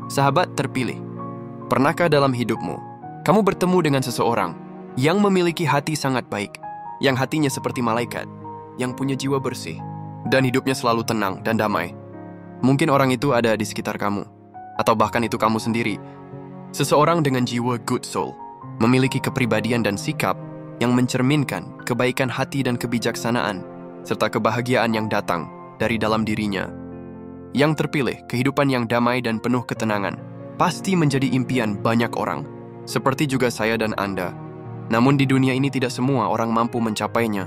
Sahabat terpilih, pernahkah dalam hidupmu kamu bertemu dengan seseorang yang memiliki hati sangat baik, yang hatinya seperti malaikat, yang punya jiwa bersih, dan hidupnya selalu tenang dan damai? Mungkin orang itu ada di sekitar kamu, atau bahkan itu kamu sendiri. Seseorang dengan jiwa good soul, memiliki kepribadian dan sikap yang mencerminkan kebaikan hati dan kebijaksanaan, serta kebahagiaan yang datang dari dalam dirinya. Yang terpilih, kehidupan yang damai dan penuh ketenangan, pasti menjadi impian banyak orang, seperti juga saya dan Anda. Namun di dunia ini tidak semua orang mampu mencapainya.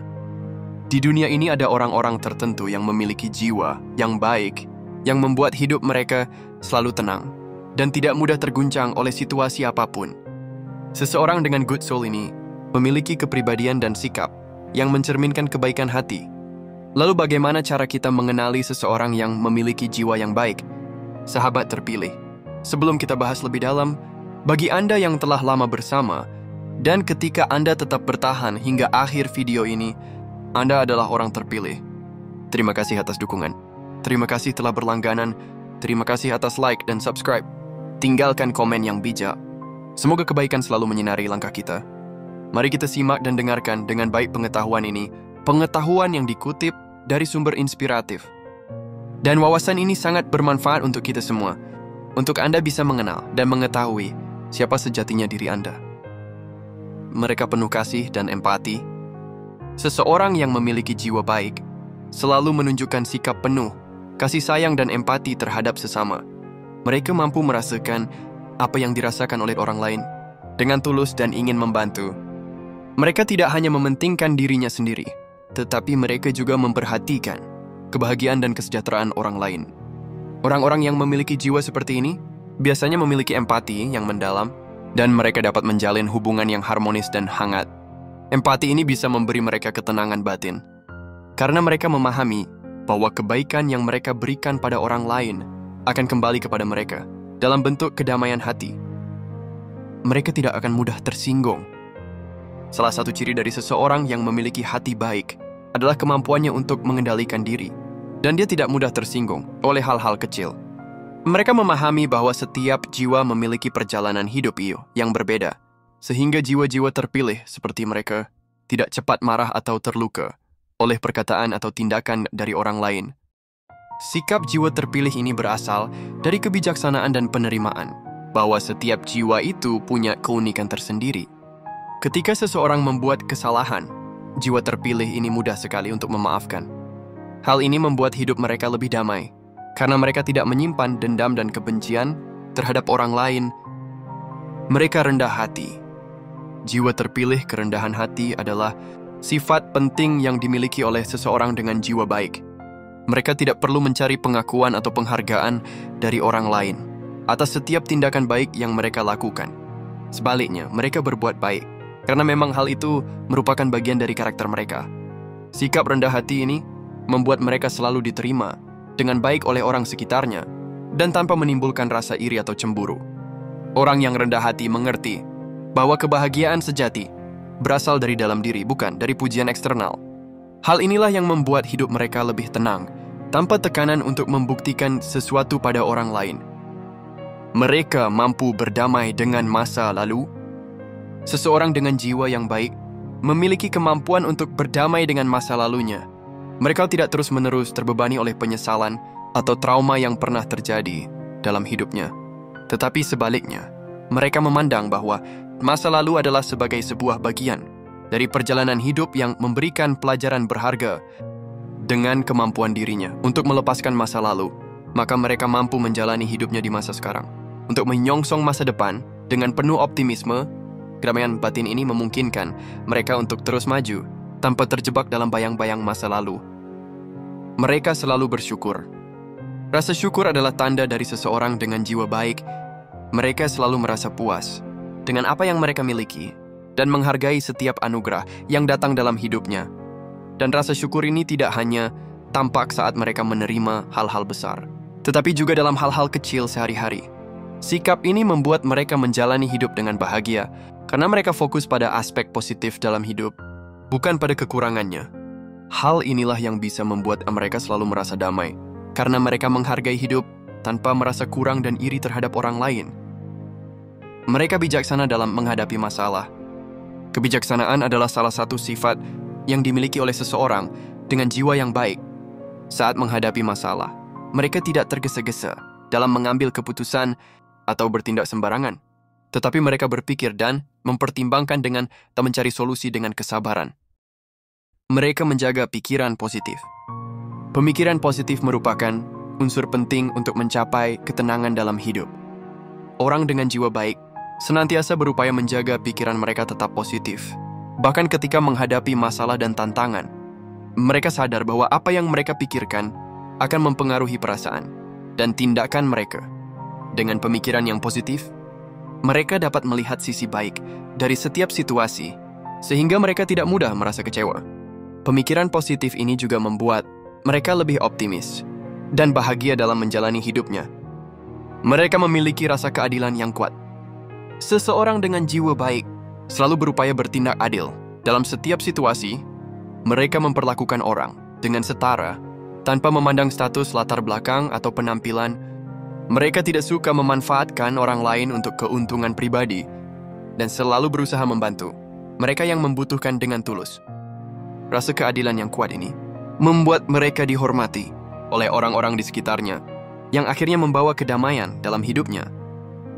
Di dunia ini ada orang-orang tertentu yang memiliki jiwa yang baik, yang membuat hidup mereka selalu tenang, dan tidak mudah terguncang oleh situasi apapun. Seseorang dengan good soul ini memiliki kepribadian dan sikap yang mencerminkan kebaikan hati. Lalu bagaimana cara kita mengenali seseorang yang memiliki jiwa yang baik? Sahabat terpilih, sebelum kita bahas lebih dalam, bagi Anda yang telah lama bersama, dan ketika Anda tetap bertahan hingga akhir video ini, Anda adalah orang terpilih. Terima kasih atas dukungan. Terima kasih telah berlangganan. Terima kasih atas like dan subscribe. Tinggalkan komen yang bijak. Semoga kebaikan selalu menyinari langkah kita. Mari kita simak dan dengarkan dengan baik pengetahuan ini, pengetahuan yang dikutip dari sumber inspiratif. Dan wawasan ini sangat bermanfaat untuk kita semua, untuk Anda bisa mengenal dan mengetahui siapa sejatinya diri Anda. Mereka penuh kasih dan empati. Seseorang yang memiliki jiwa baik selalu menunjukkan sikap penuh kasih sayang dan empati terhadap sesama. Mereka mampu merasakan apa yang dirasakan oleh orang lain dengan tulus dan ingin membantu. Mereka tidak hanya mementingkan dirinya sendiri, tetapi mereka juga memperhatikan kebahagiaan dan kesejahteraan orang lain. Orang-orang yang memiliki jiwa seperti ini biasanya memiliki empati yang mendalam, dan mereka dapat menjalin hubungan yang harmonis dan hangat. Empati ini bisa memberi mereka ketenangan batin, karena mereka memahami bahwa kebaikan yang mereka berikan pada orang lain akan kembali kepada mereka dalam bentuk kedamaian hati. Mereka tidak akan mudah tersinggung. Salah satu ciri dari seseorang yang memiliki hati baik adalah kemampuannya untuk mengendalikan diri, dan dia tidak mudah tersinggung oleh hal-hal kecil. Mereka memahami bahwa setiap jiwa memiliki perjalanan hidup yang berbeda, sehingga jiwa-jiwa terpilih seperti mereka tidak cepat marah atau terluka oleh perkataan atau tindakan dari orang lain. Sikap jiwa terpilih ini berasal dari kebijaksanaan dan penerimaan, bahwa setiap jiwa itu punya keunikan tersendiri. Ketika seseorang membuat kesalahan, jiwa terpilih ini mudah sekali untuk memaafkan. Hal ini membuat hidup mereka lebih damai, karena mereka tidak menyimpan dendam dan kebencian terhadap orang lain. Mereka rendah hati. Jiwa terpilih, kerendahan hati adalah sifat penting yang dimiliki oleh seseorang dengan jiwa baik. Mereka tidak perlu mencari pengakuan atau penghargaan dari orang lain atas setiap tindakan baik yang mereka lakukan. Sebaliknya, mereka berbuat baik karena memang hal itu merupakan bagian dari karakter mereka. Sikap rendah hati ini membuat mereka selalu diterima dengan baik oleh orang sekitarnya dan tanpa menimbulkan rasa iri atau cemburu. Orang yang rendah hati mengerti bahwa kebahagiaan sejati berasal dari dalam diri, bukan dari pujian eksternal. Hal inilah yang membuat hidup mereka lebih tenang, tanpa tekanan untuk membuktikan sesuatu pada orang lain. Mereka mampu berdamai dengan masa lalu. Seseorang dengan jiwa yang baik memiliki kemampuan untuk berdamai dengan masa lalunya. Mereka tidak terus-menerus terbebani oleh penyesalan atau trauma yang pernah terjadi dalam hidupnya. Tetapi sebaliknya, mereka memandang bahwa masa lalu adalah sebagai sebuah bagian dari perjalanan hidup yang memberikan pelajaran berharga. Dengan kemampuan dirinya untuk melepaskan masa lalu, maka mereka mampu menjalani hidupnya di masa sekarang. Untuk menyongsong masa depan dengan penuh optimisme, kedamaian batin ini memungkinkan mereka untuk terus maju tanpa terjebak dalam bayang-bayang masa lalu. Mereka selalu bersyukur. Rasa syukur adalah tanda dari seseorang dengan jiwa baik. Mereka selalu merasa puas dengan apa yang mereka miliki dan menghargai setiap anugerah yang datang dalam hidupnya. Dan rasa syukur ini tidak hanya tampak saat mereka menerima hal-hal besar, tetapi juga dalam hal-hal kecil sehari-hari. Sikap ini membuat mereka menjalani hidup dengan bahagia, karena mereka fokus pada aspek positif dalam hidup, bukan pada kekurangannya. Hal inilah yang bisa membuat mereka selalu merasa damai, karena mereka menghargai hidup tanpa merasa kurang dan iri terhadap orang lain. Mereka bijaksana dalam menghadapi masalah. Kebijaksanaan adalah salah satu sifat yang dimiliki oleh seseorang dengan jiwa yang baik. Saat menghadapi masalah, mereka tidak tergesa-gesa dalam mengambil keputusan atau bertindak sembarangan, tetapi mereka berpikir dan mempertimbangkan dengan mencari solusi dengan kesabaran. Mereka menjaga pikiran positif. Pemikiran positif merupakan unsur penting untuk mencapai ketenangan dalam hidup. Orang dengan jiwa baik senantiasa berupaya menjaga pikiran mereka tetap positif. Bahkan ketika menghadapi masalah dan tantangan, mereka sadar bahwa apa yang mereka pikirkan akan mempengaruhi perasaan dan tindakan mereka. Dengan pemikiran yang positif, mereka dapat melihat sisi baik dari setiap situasi, sehingga mereka tidak mudah merasa kecewa. Pemikiran positif ini juga membuat mereka lebih optimis dan bahagia dalam menjalani hidupnya. Mereka memiliki rasa keadilan yang kuat. Seseorang dengan jiwa baik selalu berupaya bertindak adil. Dalam setiap situasi, mereka memperlakukan orang dengan setara, tanpa memandang status, latar belakang, atau penampilan. Mereka tidak suka memanfaatkan orang lain untuk keuntungan pribadi, dan selalu berusaha membantu mereka yang membutuhkan dengan tulus. Rasa keadilan yang kuat ini membuat mereka dihormati oleh orang-orang di sekitarnya, yang akhirnya membawa kedamaian dalam hidupnya.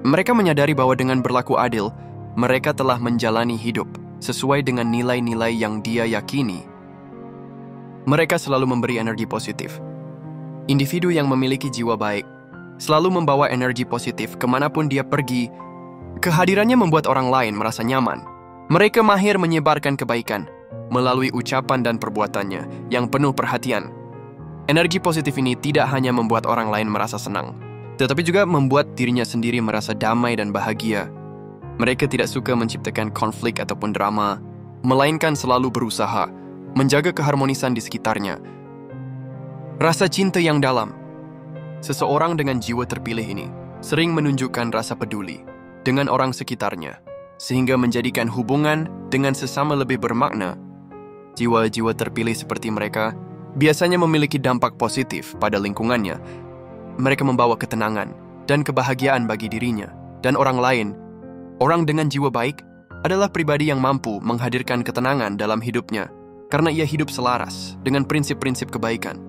Mereka menyadari bahwa dengan berlaku adil, mereka telah menjalani hidup sesuai dengan nilai-nilai yang dia yakini. Mereka selalu memberi energi positif. Individu yang memiliki jiwa baik selalu membawa energi positif kemanapun dia pergi. Kehadirannya membuat orang lain merasa nyaman. Mereka mahir menyebarkan kebaikan melalui ucapan dan perbuatannya yang penuh perhatian. Energi positif ini tidak hanya membuat orang lain merasa senang, tetapi juga membuat dirinya sendiri merasa damai dan bahagia. Mereka tidak suka menciptakan konflik ataupun drama, melainkan selalu berusaha menjaga keharmonisan di sekitarnya. Rasa cinta yang dalam. Seseorang dengan jiwa terpilih ini sering menunjukkan rasa peduli dengan orang sekitarnya, sehingga menjadikan hubungan dengan sesama lebih bermakna. Jiwa-jiwa terpilih seperti mereka biasanya memiliki dampak positif pada lingkungannya. Mereka membawa ketenangan dan kebahagiaan bagi dirinya dan orang lain. Orang dengan jiwa baik adalah pribadi yang mampu menghadirkan ketenangan dalam hidupnya karena ia hidup selaras dengan prinsip-prinsip kebaikan.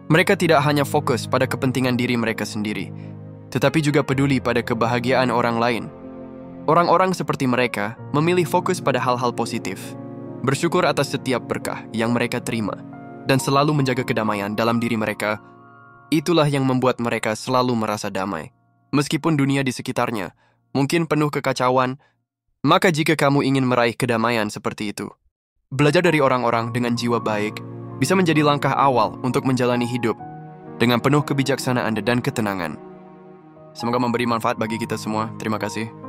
Mereka tidak hanya fokus pada kepentingan diri mereka sendiri, tetapi juga peduli pada kebahagiaan orang lain. Orang-orang seperti mereka memilih fokus pada hal-hal positif, bersyukur atas setiap berkah yang mereka terima, dan selalu menjaga kedamaian dalam diri mereka. Itulah yang membuat mereka selalu merasa damai. Meskipun dunia di sekitarnya mungkin penuh kekacauan, maka jika kamu ingin meraih kedamaian seperti itu, belajar dari orang-orang dengan jiwa baik bisa menjadi langkah awal untuk menjalani hidup dengan penuh kebijaksanaan dan ketenangan. Semoga memberi manfaat bagi kita semua. Terima kasih.